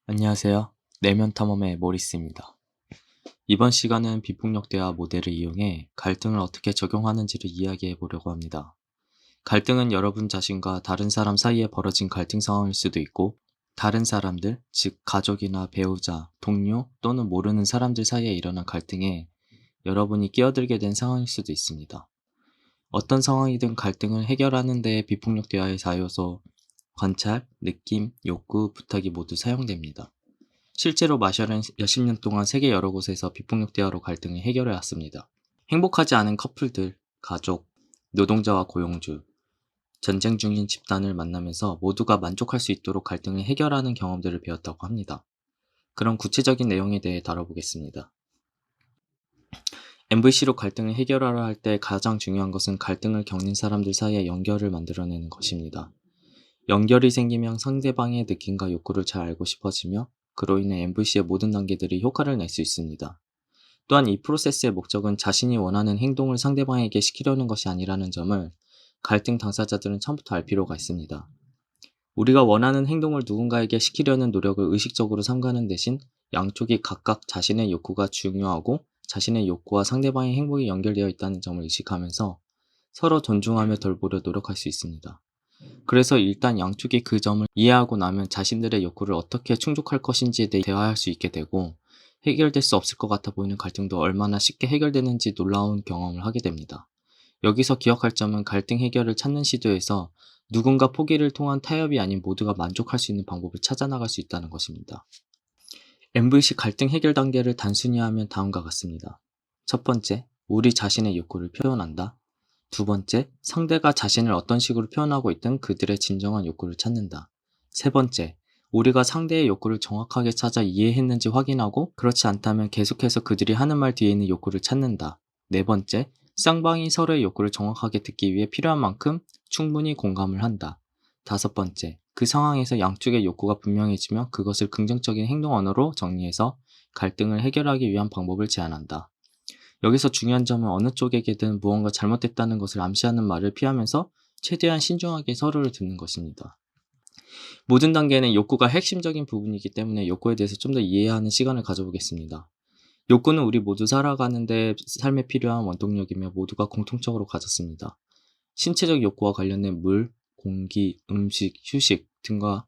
안녕하세요. 내면 탐험의 모리스입니다. 이번 시간은 비폭력 대화 모델을 이용해 갈등을 어떻게 적용하는지를 이야기해 보려고 합니다. 갈등은 여러분 자신과 다른 사람 사이에 벌어진 갈등 상황일 수도 있고, 다른 사람들, 즉 가족이나 배우자, 동료 또는 모르는 사람들 사이에 일어난 갈등에 여러분이 끼어들게 된 상황일 수도 있습니다. 어떤 상황이든 갈등을 해결하는 데 비폭력 대화의 4요소, 관찰, 느낌, 욕구, 부탁이 모두 사용됩니다. 실제로 마셜은 몇십 년 동안 세계 여러 곳에서 비폭력 대화로 갈등을 해결해 왔습니다. 행복하지 않은 커플들, 가족, 노동자와 고용주, 전쟁 중인 집단을 만나면서 모두가 만족할 수 있도록 갈등을 해결하는 경험들을 배웠다고 합니다. 그런 구체적인 내용에 대해 다뤄보겠습니다. MVC로 갈등을 해결하려 할 때 가장 중요한 것은 갈등을 겪는 사람들 사이의 연결을 만들어내는 것입니다. 연결이 생기면 상대방의 느낌과 욕구를 잘 알고 싶어지며, 그로 인해 MVC의 모든 단계들이 효과를 낼 수 있습니다. 또한 이 프로세스의 목적은 자신이 원하는 행동을 상대방에게 시키려는 것이 아니라는 점을 갈등 당사자들은 처음부터 알 필요가 있습니다. 우리가 원하는 행동을 누군가에게 시키려는 노력을 의식적으로 삼가는 대신 양쪽이 각각 자신의 욕구가 중요하고 자신의 욕구와 상대방의 행복이 연결되어 있다는 점을 의식하면서 서로 존중하며 돌보려 노력할 수 있습니다. 그래서 일단 양쪽이 그 점을 이해하고 나면 자신들의 욕구를 어떻게 충족할 것인지에 대해 대화할 수 있게 되고, 해결될 수 없을 것 같아 보이는 갈등도 얼마나 쉽게 해결되는지 놀라운 경험을 하게 됩니다. 여기서 기억할 점은 갈등 해결을 찾는 시도에서 누군가 포기를 통한 타협이 아닌 모두가 만족할 수 있는 방법을 찾아나갈 수 있다는 것입니다. MVC 갈등 해결 단계를 단순히 하면 다음과 같습니다. 첫 번째, 우리 자신의 욕구를 표현한다. 두 번째, 상대가 자신을 어떤 식으로 표현하고 있든 그들의 진정한 욕구를 찾는다. 세 번째, 우리가 상대의 욕구를 정확하게 찾아 이해했는지 확인하고, 그렇지 않다면 계속해서 그들이 하는 말 뒤에 있는 욕구를 찾는다. 네 번째, 쌍방이 서로의 욕구를 정확하게 듣기 위해 필요한 만큼 충분히 공감을 한다. 다섯 번째, 그 상황에서 양쪽의 욕구가 분명해지면 그것을 긍정적인 행동 언어로 정리해서 갈등을 해결하기 위한 방법을 제안한다. 여기서 중요한 점은 어느 쪽에게든 무언가 잘못됐다는 것을 암시하는 말을 피하면서 최대한 신중하게 서로를 듣는 것입니다. 모든 단계는 욕구가 핵심적인 부분이기 때문에 욕구에 대해서 좀 더 이해하는 시간을 가져보겠습니다. 욕구는 우리 모두 살아가는데 삶에 필요한 원동력이며 모두가 공통적으로 가졌습니다. 신체적 욕구와 관련된 물, 공기, 음식, 휴식 등과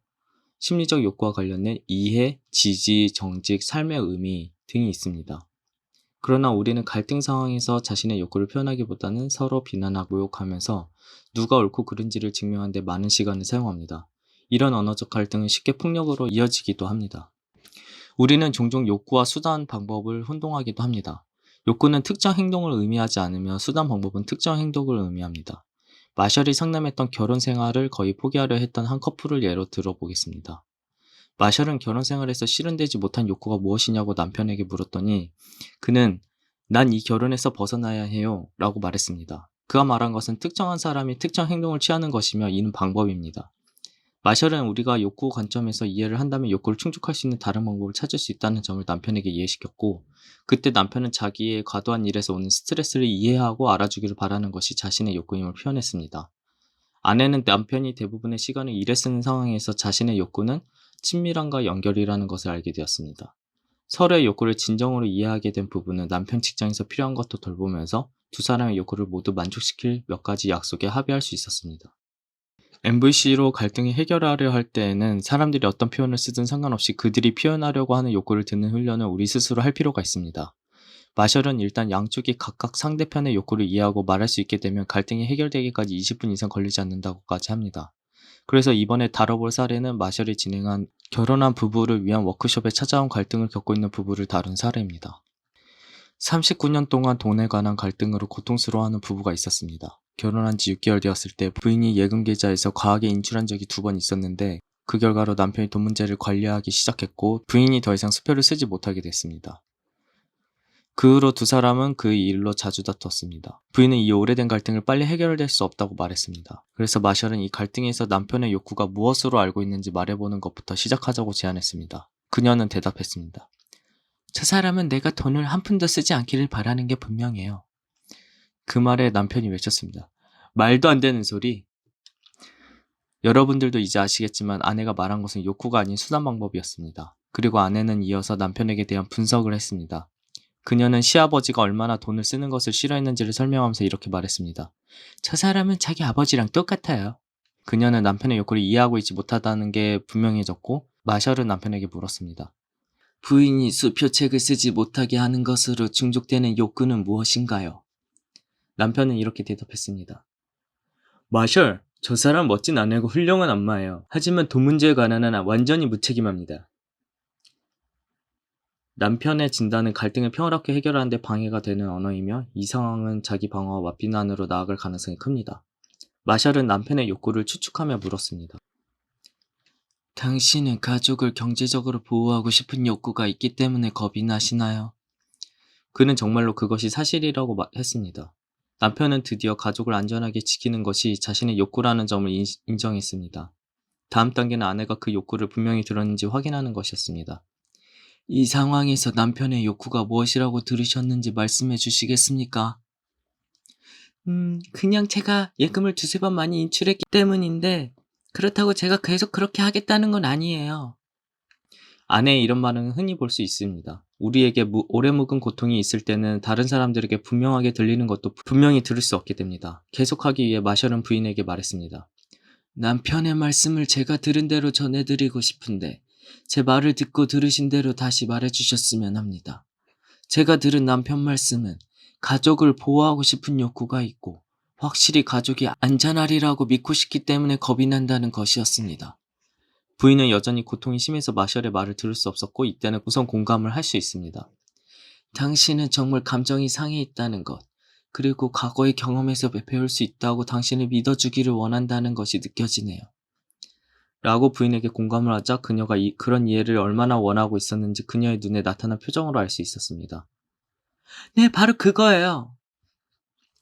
심리적 욕구와 관련된 이해, 지지, 정직, 삶의 의미 등이 있습니다. 그러나 우리는 갈등 상황에서 자신의 욕구를 표현하기보다는 서로 비난하고 모욕하면서 누가 옳고 그른지를 증명하는 데 많은 시간을 사용합니다. 이런 언어적 갈등은 쉽게 폭력으로 이어지기도 합니다. 우리는 종종 욕구와 수단 방법을 혼동하기도 합니다. 욕구는 특정 행동을 의미하지 않으며 수단 방법은 특정 행동을 의미합니다. 마셜이 상담했던 결혼 생활을 거의 포기하려 했던 한 커플을 예로 들어보겠습니다. 마셜은 결혼 생활에서 실현되지 못한 욕구가 무엇이냐고 남편에게 물었더니, 그는 "난 이 결혼에서 벗어나야 해요 라고 말했습니다. 그가 말한 것은 특정한 사람이 특정 행동을 취하는 것이며 이는 방법입니다. 마셜은 우리가 욕구 관점에서 이해를 한다면 욕구를 충족할 수 있는 다른 방법을 찾을 수 있다는 점을 남편에게 이해시켰고, 그때 남편은 자기의 과도한 일에서 오는 스트레스를 이해하고 알아주기를 바라는 것이 자신의 욕구임을 표현했습니다. 아내는 남편이 대부분의 시간을 일에 쓰는 상황에서 자신의 욕구는 친밀함과 연결이라는 것을 알게 되었습니다. 서로의 욕구를 진정으로 이해하게 된 부부는 남편 직장에서 필요한 것도 돌보면서 두 사람의 욕구를 모두 만족시킬 몇 가지 약속에 합의할 수 있었습니다. MVC로 갈등을 해결하려 할 때에는 사람들이 어떤 표현을 쓰든 상관없이 그들이 표현하려고 하는 욕구를 듣는 훈련을 우리 스스로 할 필요가 있습니다. 마셜은 일단 양쪽이 각각 상대편의 욕구를 이해하고 말할 수 있게 되면 갈등이 해결되기까지 20분 이상 걸리지 않는다고까지 합니다. 그래서 이번에 다뤄볼 사례는 마셜이 진행한 결혼한 부부를 위한 워크숍에 찾아온 갈등을 겪고 있는 부부를 다룬 사례입니다. 39년 동안 돈에 관한 갈등으로 고통스러워하는 부부가 있었습니다. 결혼한 지 6개월 되었을 때 부인이 예금 계좌에서 과하게 인출한 적이 2번 있었는데, 그 결과로 남편이 돈 문제를 관리하기 시작했고 부인이 더 이상 수표를 쓰지 못하게 됐습니다. 그 후로 두 사람은 그 일로 자주 다퉜습니다. 부인은 이 오래된 갈등을 빨리 해결될 수 없다고 말했습니다. 그래서 마셜은 이 갈등에서 남편의 욕구가 무엇으로 알고 있는지 말해보는 것부터 시작하자고 제안했습니다. 그녀는 대답했습니다. 저 사람은 내가 돈을 한 푼도 쓰지 않기를 바라는 게 분명해요. 그 말에 남편이 외쳤습니다. 말도 안 되는 소리. 여러분들도 이제 아시겠지만 아내가 말한 것은 욕구가 아닌 수단 방법이었습니다. 그리고 아내는 이어서 남편에게 대한 분석을 했습니다. 그녀는 시아버지가 얼마나 돈을 쓰는 것을 싫어했는지를 설명하면서 이렇게 말했습니다. 저 사람은 자기 아버지랑 똑같아요. 그녀는 남편의 욕구를 이해하고 있지 못하다는 게 분명해졌고 마셜은 남편에게 물었습니다. 부인이 수표책을 쓰지 못하게 하는 것으로 충족되는 욕구는 무엇인가요? 남편은 이렇게 대답했습니다. 마셜, 저 사람 멋진 아내고 훌륭한 엄마예요. 하지만 돈 문제에 관한은 완전히 무책임합니다. 남편의 진단은 갈등을 평화롭게 해결하는 데 방해가 되는 언어이며 이 상황은 자기 방어와 맞비난으로 나아갈 가능성이 큽니다. 마셜은 남편의 욕구를 추측하며 물었습니다. 당신은 가족을 경제적으로 보호하고 싶은 욕구가 있기 때문에 겁이 나시나요? 그는 정말로 그것이 사실이라고 했습니다. 남편은 드디어 가족을 안전하게 지키는 것이 자신의 욕구라는 점을 인정했습니다. 다음 단계는 아내가 그 욕구를 분명히 들었는지 확인하는 것이었습니다. 이 상황에서 남편의 욕구가 무엇이라고 들으셨는지 말씀해 주시겠습니까? 그냥 제가 예금을 두세 번 많이 인출했기 때문인데 그렇다고 제가 계속 그렇게 하겠다는 건 아니에요. 아내의 이런 말은 흔히 볼 수 있습니다. 우리에게 오래 묵은 고통이 있을 때는 다른 사람들에게 분명하게 들리는 것도 분명히 들을 수 없게 됩니다. 계속하기 위해 마셜은 부인에게 말했습니다. 남편의 말씀을 제가 들은 대로 전해드리고 싶은데 제 말을 듣고 들으신 대로 다시 말해주셨으면 합니다. 제가 들은 남편 말씀은 가족을 보호하고 싶은 욕구가 있고 확실히 가족이 안전하리라고 믿고 싶기 때문에 겁이 난다는 것이었습니다. 부인은 여전히 고통이 심해서 마셜의 말을 들을 수 없었고 이때는 우선 공감을 할 수 있습니다. 당신은 정말 감정이 상해 있다는 것, 그리고 과거의 경험에서 배울 수 있다고 당신을 믿어주기를 원한다는 것이 느껴지네요. 라고 부인에게 공감을 하자 그녀가 그런 이해를 얼마나 원하고 있었는지 그녀의 눈에 나타난 표정으로 알 수 있었습니다. 네, 바로 그거예요.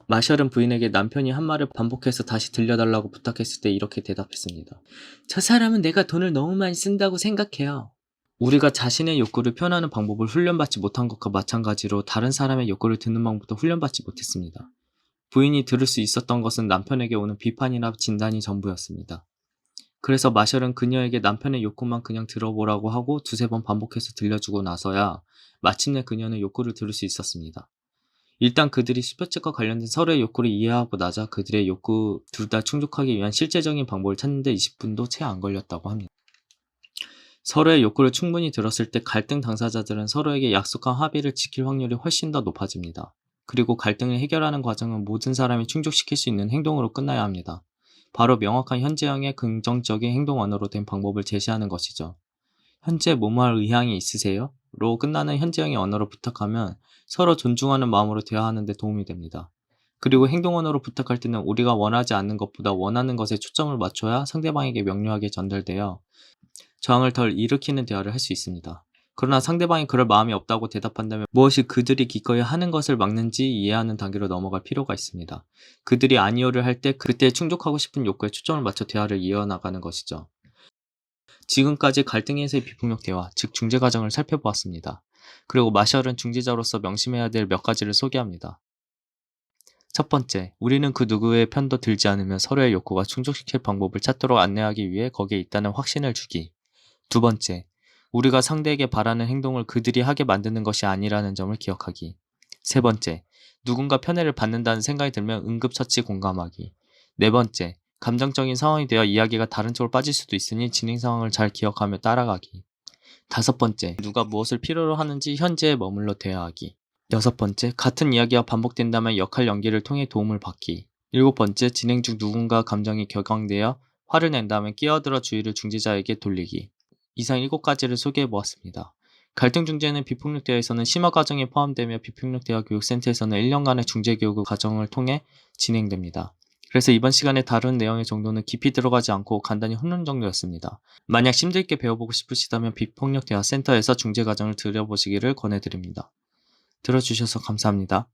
마셜은 부인에게 남편이 한 말을 반복해서 다시 들려달라고 부탁했을 때 이렇게 대답했습니다. 저 사람은 내가 돈을 너무 많이 쓴다고 생각해요. 우리가 자신의 욕구를 표현하는 방법을 훈련받지 못한 것과 마찬가지로 다른 사람의 욕구를 듣는 방법도 훈련받지 못했습니다. 부인이 들을 수 있었던 것은 남편에게 오는 비판이나 진단이 전부였습니다. 그래서 마셜은 그녀에게 남편의 욕구만 그냥 들어보라고 하고 두세 번 반복해서 들려주고 나서야 마침내 그녀는 욕구를 들을 수 있었습니다. 일단 그들이 수표책과 관련된 서로의 욕구를 이해하고 나자 그들의 욕구 둘 다 충족하기 위한 실제적인 방법을 찾는 데 20분도 채 안 걸렸다고 합니다. 서로의 욕구를 충분히 들었을 때 갈등 당사자들은 서로에게 약속한 합의를 지킬 확률이 훨씬 더 높아집니다. 그리고 갈등을 해결하는 과정은 모든 사람이 충족시킬 수 있는 행동으로 끝나야 합니다. 바로 명확한 현재형의 긍정적인 행동 언어로 된 방법을 제시하는 것이죠. 현재 뭐뭐 할 의향이 있으세요? 로 끝나는 현재형의 언어로 부탁하면 서로 존중하는 마음으로 대화하는 데 도움이 됩니다. 그리고 행동 언어로 부탁할 때는 우리가 원하지 않는 것보다 원하는 것에 초점을 맞춰야 상대방에게 명료하게 전달되어 저항을 덜 일으키는 대화를 할 수 있습니다. 그러나 상대방이 그럴 마음이 없다고 대답한다면 무엇이 그들이 기꺼이 하는 것을 막는지 이해하는 단계로 넘어갈 필요가 있습니다. 그들이 아니오를 할 때 그때 충족하고 싶은 욕구에 초점을 맞춰 대화를 이어나가는 것이죠. 지금까지 갈등에서의 비폭력 대화, 즉 중재 과정을 살펴보았습니다. 그리고 마셜은 중재자로서 명심해야 될 몇 가지를 소개합니다. 첫 번째, 우리는 그 누구의 편도 들지 않으며 서로의 욕구가 충족시킬 방법을 찾도록 안내하기 위해 거기에 있다는 확신을 주기. 두 번째, 우리가 상대에게 바라는 행동을 그들이 하게 만드는 것이 아니라는 점을 기억하기. 세 번째, 누군가 편애를 받는다는 생각이 들면 응급처치 공감하기. 네 번째, 감정적인 상황이 되어 이야기가 다른 쪽으로 빠질 수도 있으니 진행 상황을 잘 기억하며 따라가기. 다섯 번째, 누가 무엇을 필요로 하는지 현재에 머물러 대화하기. 여섯 번째, 같은 이야기가 반복된다면 역할 연기를 통해 도움을 받기. 일곱 번째, 진행 중 누군가 감정이 격앙되어 화를 낸다면 끼어들어 주의를 중재자에게 돌리기. 이상 7가지를 소개해보았습니다. 갈등 중재는 비폭력 대화에서는 심화 과정에 포함되며 비폭력 대화 교육센터에서는 1년간의 중재 교육 과정을 통해 진행됩니다. 그래서 이번 시간에 다룬 내용의 정도는 깊이 들어가지 않고 간단히 훑는 정도였습니다. 만약 심들게 배워보고 싶으시다면 비폭력 대화 센터에서 중재 과정을 들여보시기를 권해드립니다. 들어주셔서 감사합니다.